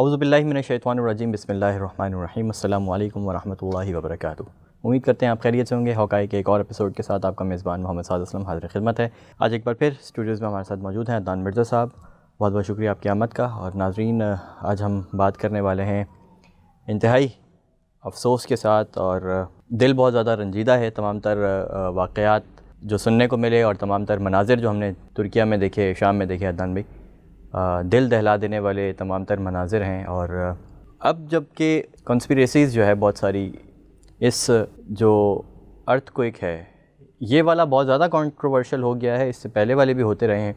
اعوذ باللہ من الشیطان الرجیم، بسم اللہ الرحمن الرحیم، السلام علیکم ورحمۃ اللہ وبرکاتہ۔ امید کرتے ہیں آپ خیریت سے ہوں گے۔ ہاکائی کے ایک اور ایپیسوڈ کے ساتھ آپ کا میزبان محمد سعد اسلم حاضر خدمت ہے۔ آج ایک بار پھر اسٹوڈیوز میں ہمارے ساتھ موجود ہیں عدنان مرزا صاحب، بہت بہت شکریہ آپ کی آمد کا۔ اور ناظرین، آج ہم بات کرنے والے ہیں انتہائی افسوس کے ساتھ، اور دل بہت زیادہ رنجیدہ ہے۔ تمام تر واقعات جو سننے کو ملے اور تمام تر مناظر جو ہم نے ترکیہ میں دیکھے، شام میں دیکھے عدنان بھائی، دل دہلا دینے والے تمام تر مناظر ہیں۔ اور اب جب کہ کنسپیریسیز جو ہے بہت ساری، اس جو ارتھ کوئک ہے یہ والا بہت زیادہ کنٹروورشل ہو گیا ہے، اس سے پہلے والے بھی ہوتے رہے ہیں،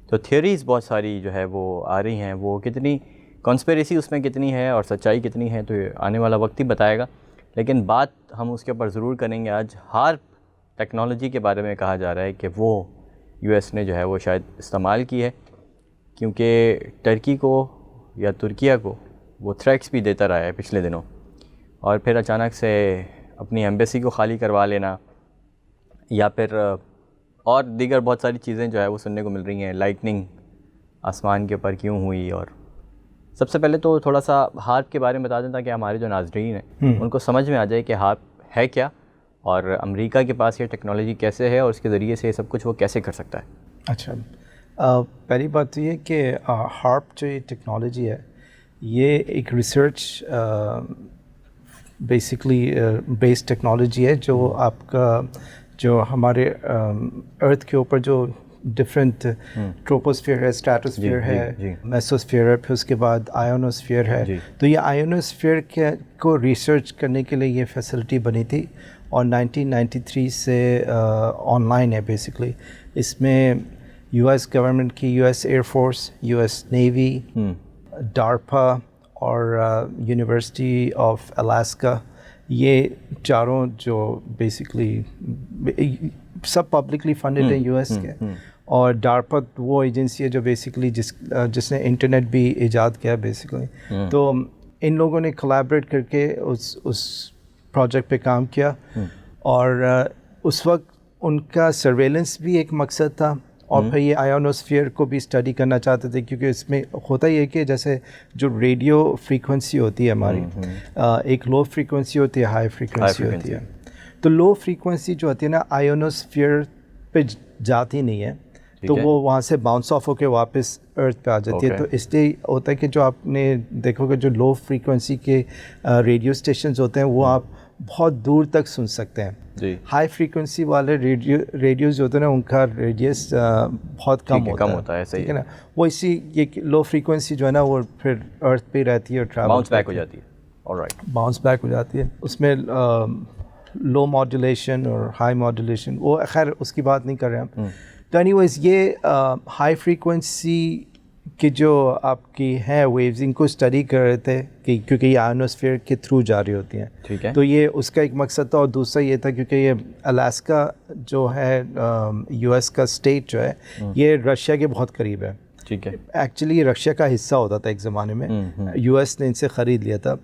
تو تھیوریز بہت ساری جو ہے وہ آ رہی ہیں، وہ کتنی کنسپیریسی اس میں کتنی ہے اور سچائی کتنی ہے تو آنے والا وقت ہی بتائے گا۔ لیکن بات ہم اس کے اوپر ضرور کریں گے آج۔ ہارپ ٹیکنالوجی کے بارے میں کہا جا رہا ہے کہ وہ یو ایس نے جو ہے وہ شاید استعمال کی ہے، کیونکہ ٹرکی کو یا ترکیہ کو وہ تھریٹس بھی دیتا رہا ہے پچھلے دنوں، اور پھر اچانک سے اپنی ایمبیسی کو خالی کروا لینا، یا پھر اور دیگر بہت ساری چیزیں جو ہے وہ سننے کو مل رہی ہیں۔ لائٹننگ آسمان کے اوپر کیوں ہوئی؟ اور سب سے پہلے تو تھوڑا سا ہارپ کے بارے میں بتا دیں تاکہ ہمارے جو ناظرین ہیں ان کو سمجھ میں آ جائے کہ ہارپ ہے کیا، اور امریکہ کے پاس یہ ٹیکنالوجی کیسے ہے، اور اس کے ذریعے سے یہ سب کچھ وہ کیسے کر سکتا ہے۔ اچھا، پہلی بات تو یہ کہ ہارپ جو یہ ٹیکنالوجی ہے یہ ایک ریسرچ بیسکلی بیس ٹیکنالوجی ہے، جو آپ کا جو ہمارے ارتھ کے اوپر جو ڈفرینٹ ٹروپوسفیئر ہے، اسٹریٹوسفیئر ہے، میسوسفیئر ہے، پھر اس کے بعد آئونوسفیئر ہے، تو یہ آئونوسفیئر کو ریسرچ کرنے کے لیے یہ فیسلٹی بنی تھی، اور 1993 سے آن لائن ہے بیسکلی۔ اس میں یو ایس گورنمنٹ کی، U S air force, U S navy, DARPA اور یونیورسٹی آف الاسکا، یہ چاروں جو بیسکلی سب پبلکلی فنڈڈ ہیں یو ایس کے، اور ڈارپا وہ ایجنسی ہے جو بیسکلی جس نے انٹرنیٹ بھی ایجاد کیا بیسکلی۔ تو ان لوگوں نے کولیبریٹ کر کے اس پروجیکٹ پہ کام کیا، اور اس وقت ان کا سرویلنس بھی ایک مقصد تھا، اور پھر یہ آئونوسفیئر کو بھی اسٹڈی کرنا چاہتے تھے، کیونکہ اس میں ہوتا یہ کہ جیسے جو ریڈیو فریکوینسی ہوتی ہے ہماری، ایک لو فریکوینسی ہوتی ہے، ہائی فریکوینسی ہوتی ہے۔ تو لو فریکوینسی جو ہوتی ہے نا آئونوسفیئر پہ جاتی نہیں ہے، تو وہ وہاں سے باؤنس آف ہو کے واپس ارتھ پہ آ جاتی ہے۔ تو اس لیے ہوتا ہے کہ جو آپ نے دیکھو گے جو لو فریکوینسی کے ریڈیو اسٹیشنز ہوتے ہیں وہ آپ بہت دور تک سن سکتے ہیں۔ ہائی فریکوینسی والے ریڈیوز جو ہوتے ہیں نا ان کا ریڈیس بہت کم ہوتا ہے، ٹھیک ہے نا۔ وہ اسی یہ لو فریکوینسی جو ہے نا وہ پھر ارتھ پہ رہتی ہے اور باؤنس بیک ہو جاتی ہے، باؤنس بیک ہو جاتی ہے۔ اس میں لو ماڈولیشن اور ہائی ماڈولیشن، وہ خیر اس کی بات نہیں کر رہے ہم۔ تو اینی ویز یہ ہائی فریکوینسی کی جو آپ کی ہیں ویوز، ان کو اسٹڈی کر رہے تھے کہ کیونکہ یہ آئونوسفیئر کے تھرو جاری ہوتی ہیں، ٹھیک ہے، تو یہ اس کا ایک مقصد تھا۔ اور دوسرا یہ تھا کیونکہ یہ الاسکا جو ہے یو ایس کا اسٹیٹ جو ہے یہ رشیا کے بہت قریب ہے، ٹھیک ہے۔ ایکچولی یہ رشیا کا حصہ ہوتا تھا ایک زمانے میں، یو ایس نے ان سے خرید لیا تھا۔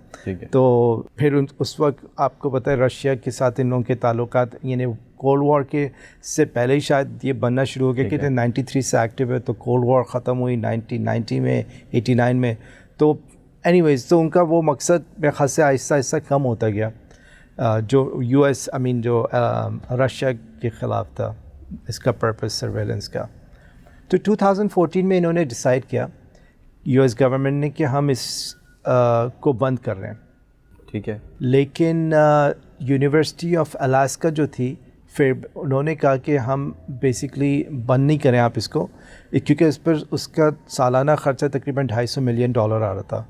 تو پھر اس وقت آپ کو پتہ ہے رشیا کے ساتھ ان لوگوں کے تعلقات، یعنی کولڈ وار کے سے پہلے ہی شاید یہ بننا شروع ہو گیا کہ 93 سے ایکٹیو ہے، تو کولڈ وار ختم ہوئی 1990 میں، 89 میں۔ تو اینی ویز تو ان کا وہ مقصد میرے خیال سے آہستہ آہستہ کم ہوتا گیا، جو یو ایس جو رشیا کے خلاف تھا اس کا پرپس سرویلنس کا۔ تو 2014 میں انہوں نے ڈیسائیڈ کیا یو ایس گورنمنٹ نے کہ ہم اس کو بند کر رہے ہیں، ٹھیک ہے۔ لیکن یونیورسٹی آف الاسکا جو تھی، پھر انہوں نے کہا کہ ہم بیسکلی بند نہیں کریں آپ اس کو، کیونکہ اس پر اس کا سالانہ خرچہ تقریباً $250 ملین آ رہا تھا۔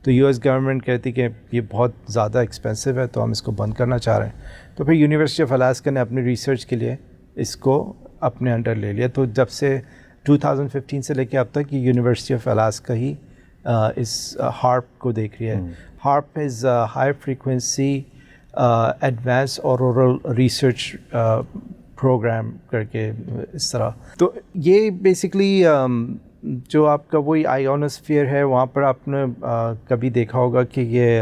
تو یو ایس گورنمنٹ کہتی کہ یہ بہت زیادہ ایکسپینسو ہے، تو ہم اس کو بند کرنا چاہ رہے ہیں۔ تو پھر یونیورسٹی آف الاسکا نے اپنی ریسرچ کے لیے اس کو اپنے انڈر لے لیا۔ تو جب سے 2015 سے لے کے اب تک یہ یونیورسٹی آف الاسکا ہی اس ہارپ کو دیکھ رہی ہے۔ HAARP is high frequency advance auroral research programme کر کے اس طرح۔ تو یہ بیسکلی جو آپ کا وہی آئیونوسفیئر ہے، وہاں پر آپ نے کبھی دیکھا ہوگا کہ یہ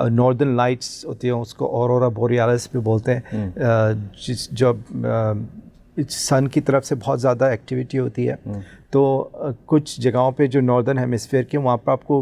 ناردرن لائٹس ہوتی ہیں، اس کو اورورا بوریالس بھی بولتے ہیں، جب سن کی طرف سے بہت زیادہ ایکٹیویٹی ہوتی ہے، تو کچھ جگہوں پہ جو ناردرن ہیمسفیئر کے وہاں پہ آپ کو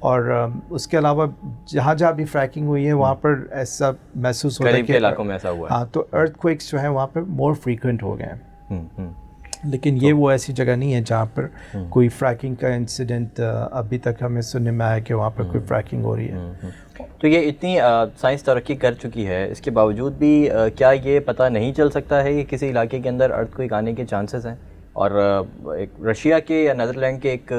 اور اس کے علاوہ جہاں جہاں بھی فریکنگ ہوئی ہے وہاں پر ایسا محسوس ہوتا ہے کہ علاقوں میں ایسا ہوا ہے. ہاں تو ارتھ کوئکس جو ہیں وہاں پہ مور فریکوینٹ ہو گئے ہیں. لیکن یہ وہ ایسی جگہ نہیں ہے جہاں پر کوئی فریکنگ کا انسیڈنٹ ابھی تک ہمیں سننے میں آیا کہ وہاں پر کوئی فریکنگ ہو رہی ہے. تو یہ اتنی سائنس ترقی کر چکی ہے، اس کے باوجود بھی کیا یہ پتہ نہیں چل سکتا ہے کہ کسی علاقے کے اندر ارتھ کوئک آنے کے چانسز ہیں؟ اور ایک رشیا کے یا نیدرلینڈ کے ایک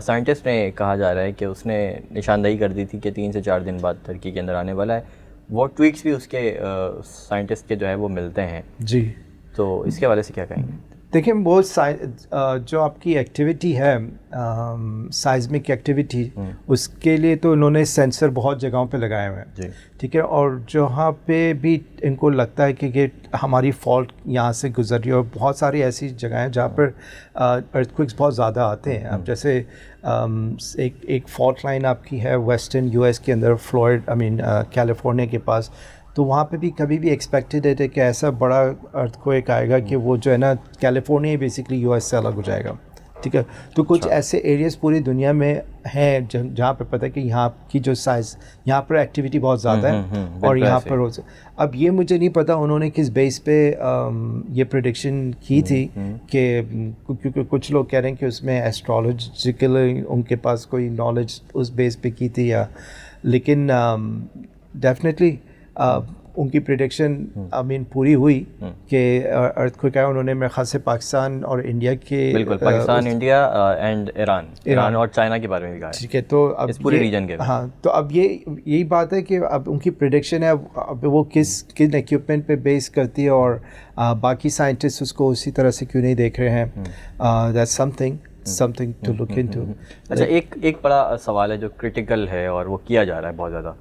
سائنٹسٹ نے کہا جا رہا ہے کہ اس نے نشاندہی کر دی تھی کہ 3 سے 4 دن بعد ترکی کے اندر آنے والا ہے. وہ ٹویٹس بھی اس کے سائنٹسٹ کے جو ہے وہ ملتے ہیں. جی تو اس کے حوالے سے کیا کہیں گے؟ دیکھیں وہ جو آپ کی ایکٹیویٹی ہے سائزمک ایکٹیویٹی، اس کے لیے تو انہوں نے سینسر بہت جگہوں پہ لگائے ہوئے ہیں. جی ٹھیک ہے. اور جہاں پہ بھی ان کو لگتا ہے کہ ہماری فالٹ یہاں سے گزر رہی ہے، اور بہت ساری ایسی جگہیں ہیں جہاں پر ارتھ کوئکس بہت زیادہ آتے ہیں. اب جیسے ایک فالٹ لائن آپ کی ہے ویسٹرن یو ایس کے اندر، کیلیفورنیا کے پاس. تو وہاں پہ بھی کبھی بھی ایکسپیکٹڈ ہے کہ ایسا بڑا ارتھ کوئک آئے گا کہ وہ جو ہے نا کیلیفورنیا بیسکلی یو ایس سے الگ ہو جائے گا. ٹھیک ہے. تو کچھ ایسے ایریاز پوری دنیا میں ہیں جہاں پہ پتہ ہے کہ یہاں کی جو سائز، یہاں پر ایکٹیویٹی بہت زیادہ ہے اور یہاں پر اب یہ مجھے نہیں پتا انہوں نے کس بیس پہ یہ پریڈکشن کی تھی کہ کیونکہ کچھ لوگ کہہ رہے ہیں کہ اس میں ایسٹرولوجیکل ان کے پاس کوئی نالج اس بیس پہ کی تھی لیکن ڈیفینیٹلی ان کی پریڈکشن پوری ہوئی کہ ارتھ کوئک آیا. انہوں نے میرے خیال سے پاکستان اور انڈیا کے بالکل پاکستان، انڈیا اینڈ ایران اور چائنا کے بارے میں بھی کہا ہے. ٹھیک ہے. تو اب اس پورے ریجن کے ہاں تو اب یہی بات ہے کہ اب ان کی پریڈکشن ہے، اب وہ کن ایکوپمنٹ پہ بیس کرتی ہے اور باقی سائنٹسٹ اس کو اسی طرح سے کیوں نہیں دیکھ رہے ہیں. That's something to look into. اچھا ایک بڑا سوال ہے جو کرٹیکل ہے اور وہ کیا جا رہا ہے بہت زیادہ.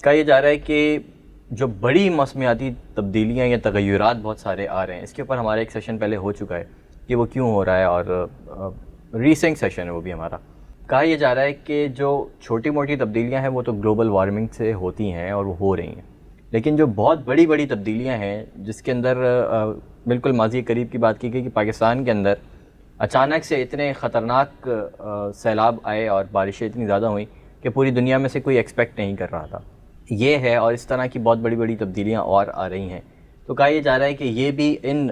کہا یہ جا رہا ہے کہ جو بڑی موسمیاتی تبدیلیاں یا تغیرات بہت سارے آ رہے ہیں، اس کے اوپر ہمارا ایک سیشن پہلے ہو چکا ہے کہ وہ کیوں ہو رہا ہے، اور ریسنٹ سیشن ہے وہ بھی ہمارا. کہا یہ جا رہا ہے کہ جو چھوٹی موٹی تبدیلیاں ہیں وہ تو گلوبل وارمنگ سے ہوتی ہیں اور وہ ہو رہی ہیں، لیکن جو بہت بڑی بڑی تبدیلیاں ہیں جس کے اندر بالکل ماضی قریب کی بات کی گئی کہ پاکستان کے اندر اچانک سے اتنے خطرناک سیلاب آئے اور بارشیں اتنی زیادہ ہوئیں کہ پوری دنیا میں سے کوئی ایکسپیکٹ نہیں کر رہا تھا. یہ ہے، اور اس طرح کی بہت بڑی بڑی تبدیلیاں اور آ رہی ہیں. تو کہا یہ جا رہا ہے کہ یہ بھی ان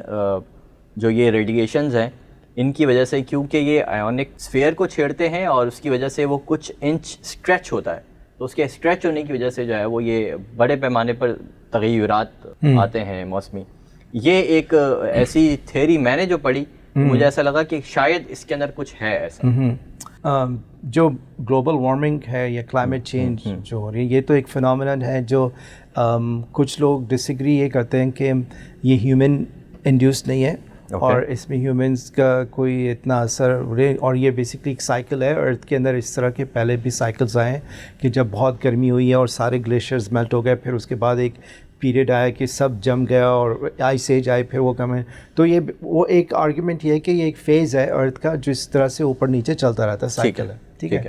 جو یہ ریڈیشنز ہیں ان کی وجہ سے، کیونکہ یہ آئیونک اسفیئر کو چھیڑتے ہیں اور اس کی وجہ سے وہ کچھ انچ اسٹریچ ہوتا ہے، تو اس کے اسٹریچ ہونے کی وجہ سے جو ہے وہ یہ بڑے پیمانے پر تغیرات آتے ہیں موسمی. یہ ایک ایسی تھیوری میں نے جو پڑھی مجھے ایسا لگا کہ شاید اس کے اندر کچھ ہے ایسا. جو گلوبل وارمنگ ہے یا کلائمیٹ چینج جو ہو رہی ہے، یہ تو ایک فنامنن ہے جو کچھ لوگ ڈس ایگری یہ کرتے ہیں کہ یہ ہیومن انڈیوس نہیں ہے اور اس میں ہیومنس کا کوئی اتنا اثر، اور یہ بیسکلی ایک سائیکل ہے. ارتھ کے اندر اس طرح کے پہلے بھی سائیکلز آئے ہیں کہ جب بہت گرمی ہوئی ہے اور سارے گلیشیئرز میلٹ ہو گئے، پھر اس کے بعد ایک پیریڈ آیا کہ سب جم گیا اور آئس ایج آئے، پھر وہ کم ہے. تو یہ وہ ایک آرگیومنٹ یہ ہے کہ یہ ایک فیز ہے ارتھ کا جو اس طرح سے اوپر نیچے چلتا رہتا ہے، سائیکل ہے. ٹھیک ہے.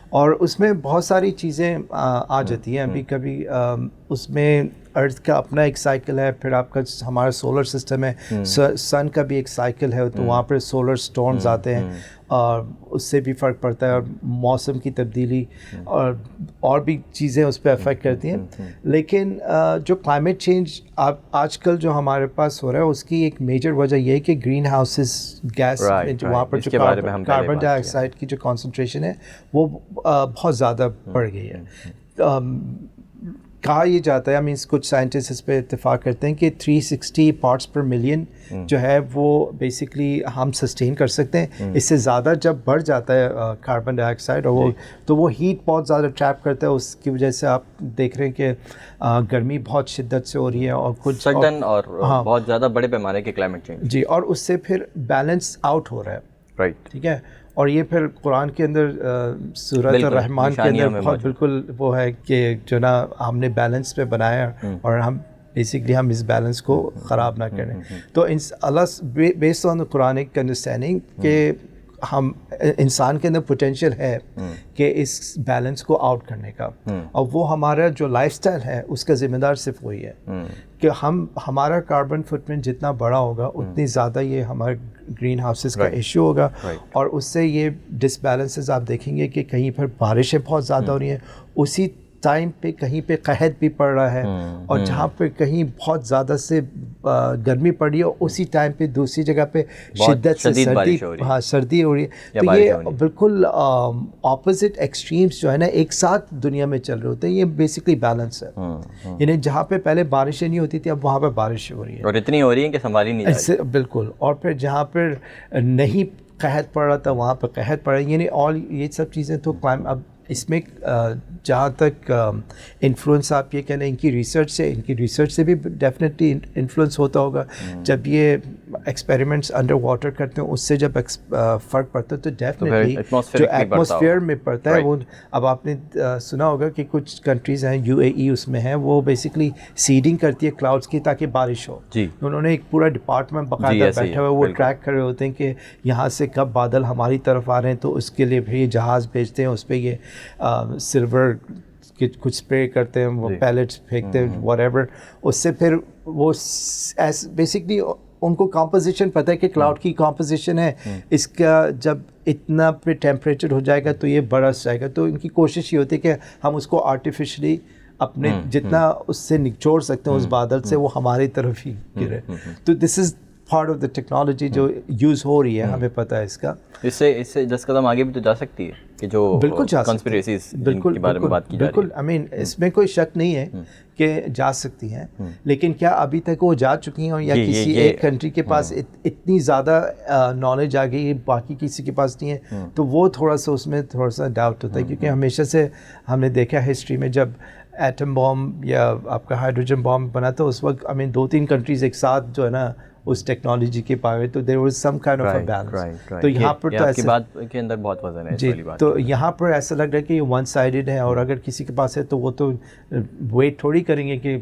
اور اس میں بہت ساری چیزیں آ جاتی ہیں. ابھی کبھی اس میں ارتھ کا اپنا ایک سائیکل ہے، پھر آپ کا ہمارا سولر سسٹم ہے، سن کا بھی ایک سائیکل ہے، تو وہاں پر سولر سٹارمز آتے ہیں اور اس سے بھی فرق پڑتا ہے، اور موسم کی تبدیلی اور بھی چیزیں اس پہ افیکٹ کرتی ہیں. لیکن جو کلائمیٹ چینج آج کل جو ہمارے پاس ہو رہا ہے اس کی ایک میجر وجہ یہ ہے کہ گرین ہاؤسز گیس، وہاں پر جو کاربن ڈائی آکسائڈ کی جو کانسنٹریشن ہے وہ بہت زیادہ بڑھ گئی ہے. کہا یہ جاتا ہے، کچھ سائنٹسٹ اس پہ اتفاق کرتے ہیں کہ 360 پارٹس پر ملین جو ہے وہ بیسکلی ہم سسٹین کر سکتے ہیں. اس سے زیادہ جب بڑھ جاتا ہے کاربن ڈائی آکسائڈ اور تو وہ ہیٹ بہت زیادہ ٹریپ کرتا ہے. اس کی وجہ سے آپ دیکھ رہے ہیں کہ گرمی بہت شدت سے ہو رہی ہے اور کچھ سڈن اور بہت زیادہ بڑے پیمانے کے کلائمیٹ چینج. جی، اور اس سے پھر بیلنس آؤٹ ہو رہا ہے. رائٹ. ٹھیک ہے. اور یہ پھر قرآن کے اندر سورۃ الرحمن کے اندر بہت بالکل وہ ہے کہ جو نا ہم نے بیلنس پہ بنایا اور ہم بیسکلی ہم اس بیلنس کو خراب نہ کریں. تو اللہ بیسڈ آن قرآنک انڈرسٹینڈنگ کہ ہم انسان کے اندر پوٹینشیل ہے کہ اس بیلنس کو آؤٹ کرنے کا, اور وہ ہمارا جو لائف سٹائل ہے اس کا ذمہ دار صرف وہی ہے کہ ہمارا کاربن فٹ پرنٹ جتنا بڑا ہوگا اتنی زیادہ یہ ہمارے گرین ہاؤسز کا ایشو ہوگا, اور اس سے یہ ڈس بیلنسز آپ دیکھیں گے کہ کہیں پر بارشیں بہت زیادہ ہو رہی ہیں, اسی ٹائم پہ کہیں پہ قحط بھی پڑ رہا ہے, اور جہاں پہ کہیں بہت زیادہ سے گرمی پڑ رہی ہے اسی ٹائم پہ دوسری جگہ پہ شدت سے سردی ہو رہی ہے. تو یہ بالکل اپوزٹ ایکسٹریمز جو ہے نا ایک ساتھ دنیا میں چل رہے ہوتے ہیں. یہ بیسکلی بیلنس ہے, یعنی جہاں پہ پہلے بارشیں نہیں ہوتی تھی اب وہاں پہ بارش ہو رہی ہے, اور اتنی ہو رہی ہے کہ سنبھالی نہیں جا رہی. بالکل. اور پھر جہاں پہ نہیں قحط پڑ رہا تھا وہاں پہ قحط پڑ رہا ہے, یعنی اور یہ سب چیزیں. تو اب اس میں جہاں تک انفلوئنس آپ یہ کہہ لیں ان کی ریسرچ سے بھی ڈیفینیٹلی انفلوئنس ہوتا ہوگا. جب یہ ایکسپیریمنٹس انڈر واٹر کرتے ہیں اس سے جب فرق پڑتا ہے تو ڈیفینیٹلی جو ایٹماسفیئر میں پڑتا ہے وہ, اب آپ نے سنا ہوگا کہ کچھ کنٹریز ہیں UAE اس میں ہیں, وہ بیسکلی سیڈنگ کرتی ہے کلاؤڈس کی تاکہ بارش ہو. انہوں نے ایک پورا ڈپارٹمنٹ باقاعدہ بیٹھا ہوا ہے, وہ ٹریک کر رہے ہوتے ہیں کہ یہاں سے کب بادل ہماری طرف آ رہے ہیں, تو اس کے لیے پھر یہ جہاز بھیجتے ہیں, اس پہ یہ سلور کچھ اسپرے کرتے ہیں, وہ پیلٹس پھینکتے ہیں واٹ ایور, اس سے پھر وہ بیسکلی ان کو کمپوزیشن پتہ ہے کہ کلاؤڈ کی کمپوزیشن ہے, اس کا جب اتنا پہ ٹیمپریچر ہو جائے گا تو یہ برس جائے گا. تو ان کی کوشش یہ ہوتی ہے کہ ہم اس کو آرٹیفیشلی اپنے جتنا اس سے نچوڑ سکتے ہیں اس بادل سے وہ ہماری طرف ہی گرے. تو this is part of the technology جو یوز ہو رہی ہے, ہمیں پتہ ہے اس کا. اس سے 10 قدم آگے بھی تو جا سکتی ہے کہ جو بالکل کنسپریسیز کے بارے میں بات کی جا رہی ہے. بالکل, آئی مین اس میں کوئی شک نہیں ہے کہ جا سکتی ہیں, لیکن کیا ابھی تک وہ جا چکی ہیں یا کسی ایک کنٹری کے پاس اتنی زیادہ نالج آ گئی باقی کسی کے پاس نہیں ہے, تو وہ تھوڑا سا اس میں تھوڑا سا ڈاؤٹ ہوتا ہے. کیونکہ ہمیشہ سے ہم نے دیکھا ہسٹری میں جب ایٹم بام یا آپ کا ہائیڈروجن بام بنا تھا اس وقت آئی مین 2-3 کنٹریز ایک ساتھ جو ہے نا اس ٹیکنالوجی کے پاوے, تو there was some kind of a balance. تو یہاں پر تو ایسے بات کے اندر بہت وزن ہے. جی, تو یہاں پر ایسا لگ رہا ہے کہ یہ ون سائیڈڈ ہے, اور اگر کسی کے پاس ہے تو وہ تو ویٹ تھوڑی کریں گے کہ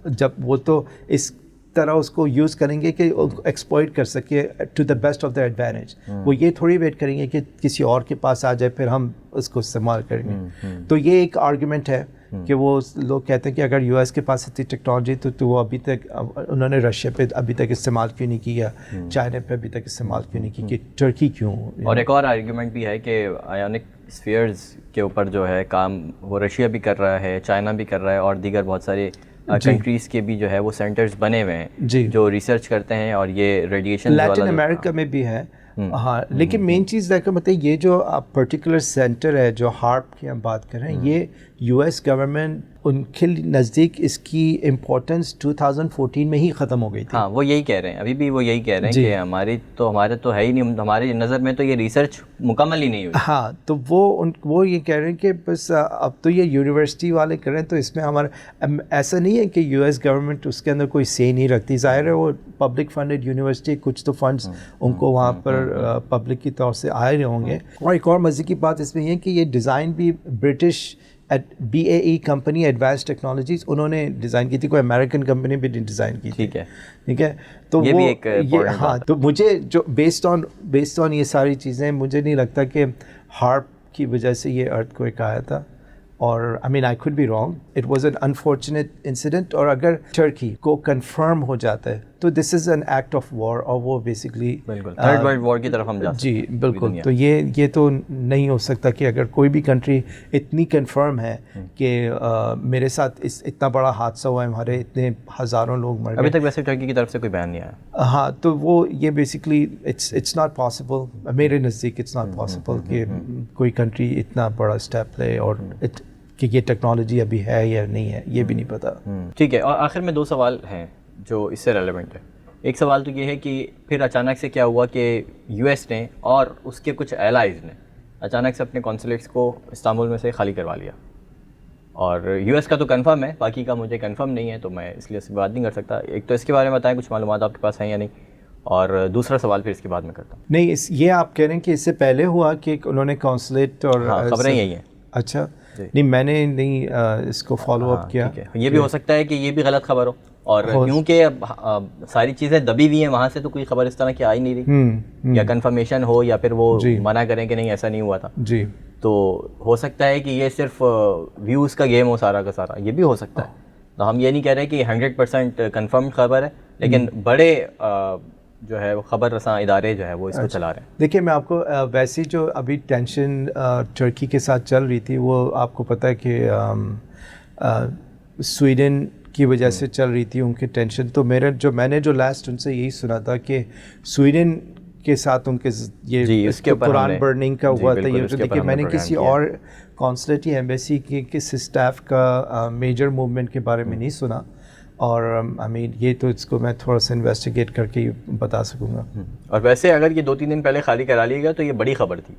جب وہ تو اس طرح اس کو یوز کریں گے کہ ایکسپلائٹ کر سکے to the best of the advantage. وہ یہ تھوڑی ویٹ کریں گے کہ کسی اور کے پاس آ جائے پھر ہم اس کو استعمال کریں گے. تو یہ ایک آرگومنٹ ہے کہ وہ لوگ کہتے ہیں کہ اگر US کے پاس اتنی ٹیکنالوجی تو وہ ابھی تک انہوں نے رشیا پہ ابھی تک استعمال کیوں نہیں کیا, چائنا پہ ابھی تک استعمال کیوں نہیں کی, کہ ٹرکی کیوں. اور ایک اور آرگیومنٹ بھی ہے کہ آیونک اسفیئرز کے اوپر جو ہے کام وہ رشیا بھی کر رہا ہے, چائنا بھی کر رہا ہے, اور دیگر بہت سارے کنٹریز کے بھی جو ہے وہ سینٹرز بنے ہوئے ہیں جو ریسرچ کرتے ہیں, اور یہ ریڈیشن لیٹن امریکہ میں بھی ہے. ہاں, لیکن مین چیز دیکھا مطلب یہ جو آپ پرٹیکولر سینٹر ہے جو ہارپ کی ہم بات کر رہے ہیں, یہ US گورنمنٹ ان کے نزدیک اس کی امپورٹنس 2014 میں ہی ختم ہو گئی تھی. ہاں, وہ یہی کہہ رہے ہیں, ابھی بھی وہ یہی کہہ رہے ہیں کہ ہمارے تو ہے ہی نہیں, ہماری نظر میں تو یہ ریسرچ مکمل ہی نہیں ہوئی. ہاں, تو وہ یہ کہہ رہے ہیں کہ بس اب تو یہ یونیورسٹی والے کر رہے ہیں, تو اس میں ہمارا ایسا نہیں ہے کہ US گورنمنٹ اس کے اندر کوئی سے نہیں رکھتی. ظاہر ہے وہ پبلک فنڈڈ یونیورسٹی, کچھ تو فنڈس ان کو وہاں پر پبلک کی طور سے آئے رہے ہوں گے. اور ایک اور مزے کی بات اس میں یہ ہے کہ یہ ڈیزائن بھی British BAE company advance technologies انہوں نے ڈیزائن کی تھی, کوئی امریکن کمپنی بھی ڈیزائن کی تھی. ٹھیک ہے, تو یہ وہ بھی ایک ہاں, تو مجھے جو بیسڈ آن یہ ساری چیزیں مجھے نہیں لگتا کہ ہارپ کی وجہ سے یہ ارتھ کوئک آیا تھا. اور I mean I could be wrong, it was an unfortunate incident. اور اگر ٹرکی کو کنفرم ہو جاتا ہے تو this is an act of war, اور وہ بیسکلی تھرڈ ورلڈ وار کی طرف ہم جا سکتے ہیں. جی بالکل. تو یہ تو نہیں ہو سکتا کہ اگر کوئی بھی کنٹری اتنی کنفرم ہے کہ میرے ساتھ اتنا بڑا حادثہ ہوا ہے, ہمارے اتنے ہزاروں لوگ مر گئے. ابھی تک ویسے ٹرکی کی طرف سے کوئی بیان نہیں آیا. ہاں, تو وہ یہ بیسکلی اٹس ناٹ پاسبل, میرے نزدیک اٹس ناٹ پاسبل کہ کوئی کنٹری اتنا بڑا اسٹیپ لے, اور کہ یہ ٹیکنالوجی ابھی ہے یا نہیں ہے یہ بھی نہیں پتا. ٹھیک ہے, اور آخر میں 2 سوال ہیں جو اس سے ریلیونٹ ہے. ایک سوال تو یہ ہے کہ پھر اچانک سے کیا ہوا کہ US نے اور اس کے کچھ الائز نے اچانک سے اپنے کونسلیٹس کو استنبول میں سے خالی کروا لیا. اور US کا تو کنفرم ہے, باقی کا مجھے کنفرم نہیں ہے, تو میں اس لیے اس سے بات نہیں کر سکتا. ایک تو اس کے بارے میں بتائیں, کچھ معلومات آپ کے پاس ہیں یا نہیں, اور دوسرا سوال پھر اس کے بعد میں کرتا ہوں. نہیں, یہ آپ کہہ رہے ہیں کہ اس سے پہلے ہوا کہ انہوں نے کونسلیٹ اور خبریں یہی ہیں. اچھا, نہیں میں نے نہیں اس کو فالو اپ کیا. یہ بھی ہو سکتا ہے کہ یہ بھی غلط خبر ہو. اور کیونکہ اب ساری چیزیں دبی ہوئی ہیں وہاں سے، تو کوئی خبر اس طرح کی آ ہی نہیں رہی، یا کنفرمیشن ہو یا پھر وہ منع کریں کہ نہیں ایسا نہیں ہوا تھا. جی تو ہو سکتا ہے کہ یہ صرف ویوز کا گیم ہو سارا کا سارا، یہ بھی ہو سکتا ہے. تو ہم یہ نہیں کہہ رہے کہ 100% کنفرمڈ خبر ہے، لیکن بڑے جو ہے خبر رساں ادارے جو ہے وہ اس کو چلا رہے ہیں. دیکھیے میں آپ کو ویسی جو ابھی ٹینشن ٹرکی کے ساتھ چل رہی تھی، وہ آپ کو پتہ ہے کہ سویڈن کی وجہ سے چل رہی تھی ان کی ٹینشن. تو میں نے جو لاسٹ ان سے یہی سنا تھا کہ سویڈن کے ساتھ ان کے یہ قرآن برننگ کا ہوا تھا. یہ دیکھیے میں نے کسی اور کانسلیٹ یا ایمبیسی کے کس اسٹاف کا میجر موومنٹ کے بارے میں نہیں سنا، اور یہ تو اس کو میں تھوڑا سا انویسٹیگیٹ کر کے بتا سکوں گا. اور ویسے اگر یہ 2-3 دن پہلے خالی کرا لیا گیا تو یہ بڑی خبر تھی،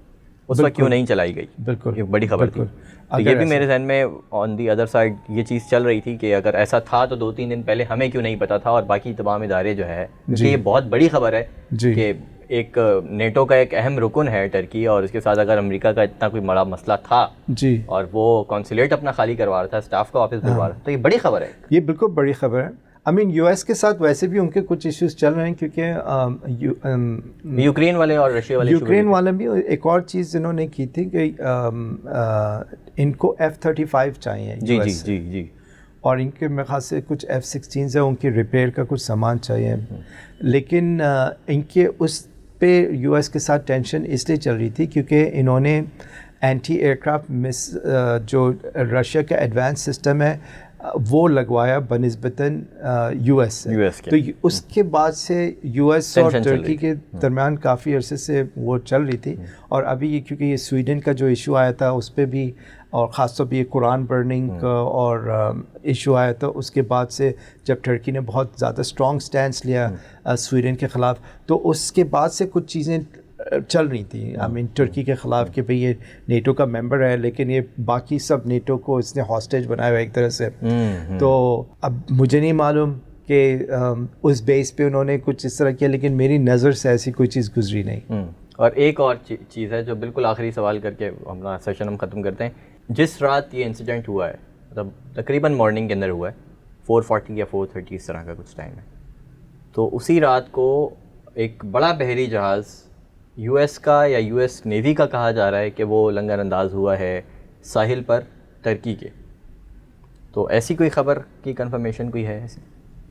اس وقت کیوں نہیں چلائی گئی؟ بالکل یہ بڑی خبر تھی. تو یہ بھی میرے ذہن میں آن دی ادر سائڈ یہ چیز چل رہی تھی کہ اگر ایسا تھا تو 2-3 دن پہلے ہمیں کیوں نہیں پتا تھا، اور باقی تمام ادارے جو ہے کہ یہ بہت بڑی خبر ہے کہ ایک نیٹو کا ایک اہم رکن ہے ٹرکی، اور اس کے ساتھ اگر امریکہ کا اتنا کوئی بڑا مسئلہ تھا جی اور وہ کونسولیٹ اپنا خالی کروا رہا تھا، اسٹاف کا آفس بلوا رہا تھا، تو یہ بڑی خبر ہے. یہ بالکل بڑی خبر ہے. یو ایس کے ساتھ ویسے بھی ان کے کچھ ایشوز چل رہے ہیں، کیونکہ یوکرین والے اور رشیا والے، یوکرین والے بھی ایک اور چیز انہوں نے کی تھی کہ ان کو F-35 چاہیے جی جی جی جی، اور ان کے میرے خیال سے کچھ F-16 ہیں، ان کی ریپیئر کا کچھ سامان چاہیے. لیکن ان کے اس پہ یو ایس کے ساتھ ٹینشن اس لیے چل رہی تھی کیونکہ انہوں نے اینٹی ایئر کرافٹ جو رشیا کا ایڈوانس سسٹم ہے وہ لگوایا بنسبتاً یو ایس سے. تو اس کے بعد سے یو ایس اور ترکی کے درمیان کافی عرصے سے وہ چل رہی تھی. اور ابھی کیونکہ یہ سویڈن کا جو ایشو آیا تھا اس پہ بھی، اور خاص طور پہ یہ قرآن برننگ کا اور ایشو آیا تھا، اس کے بعد سے جب ٹرکی نے بہت زیادہ اسٹرانگ سٹینس لیا سویڈن کے خلاف، تو اس کے بعد سے کچھ چیزیں چل رہی تھیں ٹرکی کے خلاف کہ بھئی یہ نیٹو کا ممبر ہے، لیکن یہ باقی سب نیٹو کو اس نے ہاسٹیج بنایا ہوا ایک طرح سے. تو اب مجھے نہیں معلوم کہ اس بیس پہ انہوں نے کچھ اس طرح کیا، لیکن میری نظر سے ایسی کوئی چیز گزری نہیں. اور ایک اور چیز ہے جو بالکل آخری سوال کر کے ہمارا سیشن ہم ختم کرتے ہیں. جس رات یہ انسیڈنٹ ہوا ہے، مطلب تقریباً مارننگ کے اندر ہوا ہے، 4:40 یا 4:30 اس طرح کا کچھ ٹائم ہے، تو اسی رات کو ایک بڑا بحری جہاز یو ایس کا یا یو ایس نیوی کا کہا جا رہا ہے کہ وہ لنگر انداز ہوا ہے ساحل پر ٹرکی کے. تو ایسی کوئی خبر کی کنفرمیشن کوئی ہے ایسی؟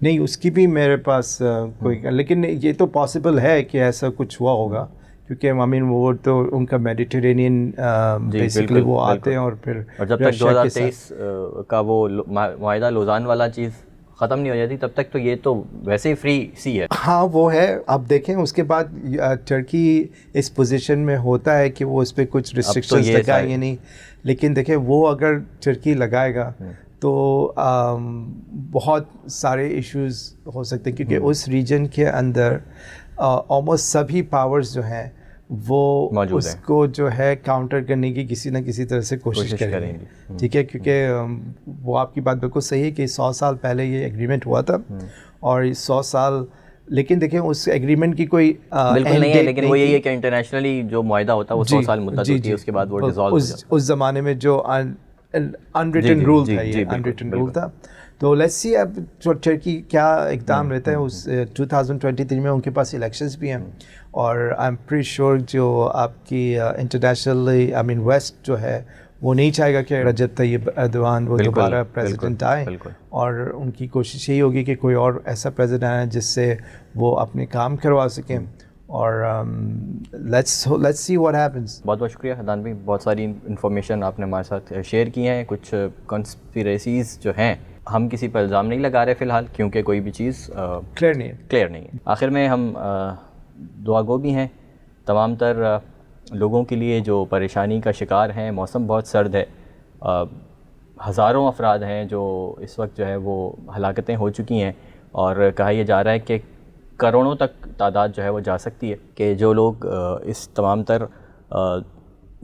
نہیں، اس کی بھی میرے پاس کوئی، لیکن یہ تو پاسبل ہے کہ ایسا کچھ ہوا ہوگا، کیونکہ وہ تو ان کا میڈیٹرینین بیسکلی وہ آتے ہیں، اور پھر جب تک 2023 کا وہ معاہدہ لوزان والا چیز ختم نہیں ہو جاتی تب تک تو یہ تو ویسے ہی فری سی ہے. ہاں وہ ہے. آپ دیکھیں اس کے بعد ٹرکی اس پوزیشن میں ہوتا ہے کہ وہ اس پہ کچھ ریسٹرکشنز لگائیں گے نہیں، لیکن دیکھیں وہ اگر ٹرکی لگائے گا تو بہت سارے ایشوز ہو سکتے ہیں، کیونکہ اس ریجن کے اندر آلموسٹ سبھی پاورز جو ہیں وہ اس کو جو ہے کاؤنٹر کرنے کی کسی نہ کسی طرح سے کوشش کریں گے. ٹھیک ہے، کیونکہ وہ آپ کی بات بالکل صحیح ہے کہ 100 سال پہلے یہ ایگریمنٹ ہوا تھا، اور 100 سال، لیکن دیکھیں اس ایگریمنٹ کی کوئی بالکل نہیں ہے، لیکن وہ یہی ہے کہ انٹرنیشنلی جو معاہدہ ہوتا ہے وہ 100 سال مدت ہوتی ہے، اس کے بعد وہ ڈیزالو ہو جاتا ہے. اس زمانے میں جو انریٹن رول تھا، یہ انریٹن رول تھا. تو لیٹس سی اب ٹرکی کیا اقدام رہتا ہے. اس 2023 میں ان کے پاس الیکشنز بھی ہیں، اور آئی ایم پریٹی شیور جو آپ کی انٹرنیشنلی ویسٹ جو ہے وہ نہیں چاہے گا کہ رجب طیب ایردوان وہ دوبارہ پریزیڈنٹ آئے، اور ان کی کوشش یہی ہوگی کہ کوئی اور ایسا پریزیڈنٹ آئے جس سے وہ اپنے کام کروا سکیں. اور لیٹس سی واٹ ہیپنس. بہت بہت شکریہ حدان بھائی، بہت ساری انفارمیشن آپ نے ہمارے ساتھ شیئر کی ہیں. کچھ کنسپیریسیز جو ہیں ہم کسی پر الزام نہیں لگا رہے فی الحال، کیونکہ کوئی بھی چیز کلیئر نہیں ہے. آخر میں ہم دعا گو بھی ہیں تمام تر لوگوں کے لیے جو پریشانی کا شکار ہیں. موسم بہت سرد ہے، ہزاروں افراد ہیں جو اس وقت جو ہے وہ ہلاکتیں ہو چکی ہیں، اور کہا یہ جا رہا ہے کہ کروڑوں تک تعداد جو ہے وہ جا سکتی ہے، کہ جو لوگ اس تمام تر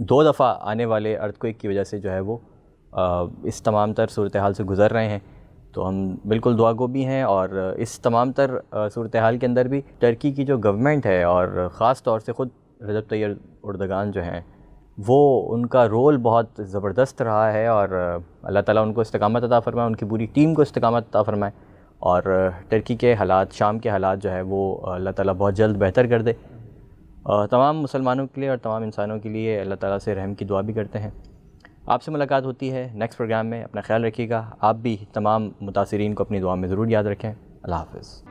2 دفعہ آنے والے ارتھکویک کی وجہ سے جو ہے وہ اس تمام تر صورتحال سے گزر رہے ہیں. تو ہم بالکل دعا گو بھی ہیں، اور اس تمام تر صورتحال کے اندر بھی ٹرکی کی جو گورنمنٹ ہے، اور خاص طور سے خود رجب طیب اردگان جو ہیں، وہ ان کا رول بہت زبردست رہا ہے، اور اللہ تعالیٰ ان کو استقامت عطا فرمائے، ان کی پوری ٹیم کو استقامت عطا فرمائے. اور ترکی کے حالات، شام کے حالات جو ہے وہ اللہ تعالیٰ بہت جلد بہتر کر دے. تمام مسلمانوں کے لیے اور تمام انسانوں کے لیے اللہ تعالیٰ سے رحم کی دعا بھی کرتے ہیں. آپ سے ملاقات ہوتی ہے نیکسٹ پروگرام میں. اپنا خیال رکھیے گا. آپ بھی تمام متاثرین کو اپنی دعا میں ضرور یاد رکھیں. اللہ حافظ.